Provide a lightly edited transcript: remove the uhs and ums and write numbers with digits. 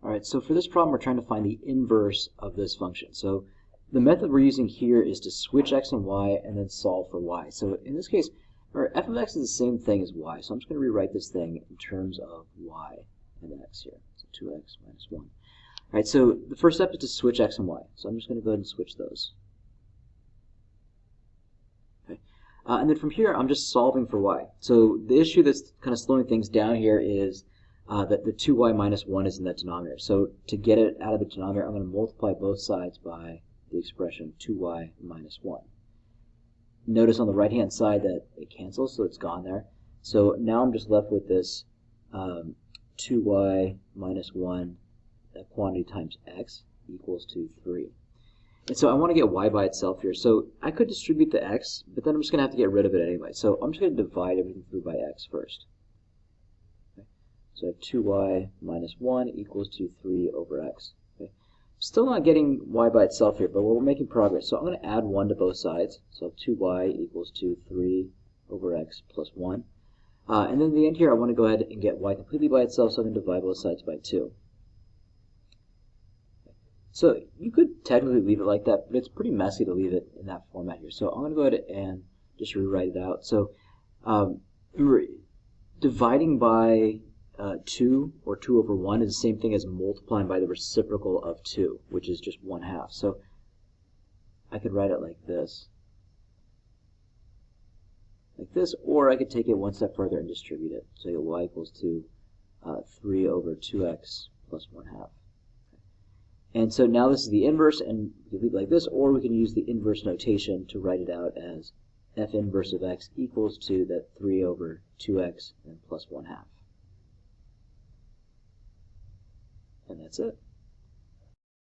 All right, so for this problem, we're trying to find the inverse of this function. So the method we're using here is to switch x and y and then solve for y. So in this case, our f of x is the same thing as y. So I'm just going to rewrite this thing in terms of y and x here. So 2x minus 1. All right, so the first step is to switch x and y. So I'm just going to go ahead and switch those. Okay. And then from here, I'm just solving for y. So the issue that's kind of slowing things down here is that the 2y minus 1 is in the denominator. So to get it out of the denominator, I'm going to multiply both sides by the expression 2y minus 1. Notice on the right-hand side that it cancels, so it's gone there. So now I'm just left with this 2y minus 1 quantity times x equals to 3. And so I want to get y by itself here. So I could distribute the x, but then I'm just going to have to get rid of it anyway. So I'm just going to divide everything through by x first. So I have 2y minus 1 equals to 3 over x. Okay. Still not getting y by itself here, but we're making progress. So I'm going to add 1 to both sides. So I have 2y equals to 3 over x plus 1. And then in the end here, I want to go ahead and get y completely by itself, so I'm going to divide both sides by 2. So you could technically leave it like that, but it's pretty messy to leave it in that format here. So I'm going to go ahead and just rewrite it out. So dividing by 2 or 2 over 1 is the same thing as multiplying by the reciprocal of 2, which is just 1/2. So I could write it like this, or I could take it one step further and distribute it. So I get y equals to 3 over 2x plus 1/2. And so now this is the inverse, and we can leave it like this, or we can use the inverse notation to write it out as f inverse of x equals to that 3 over 2x and plus 1/2. And that's it.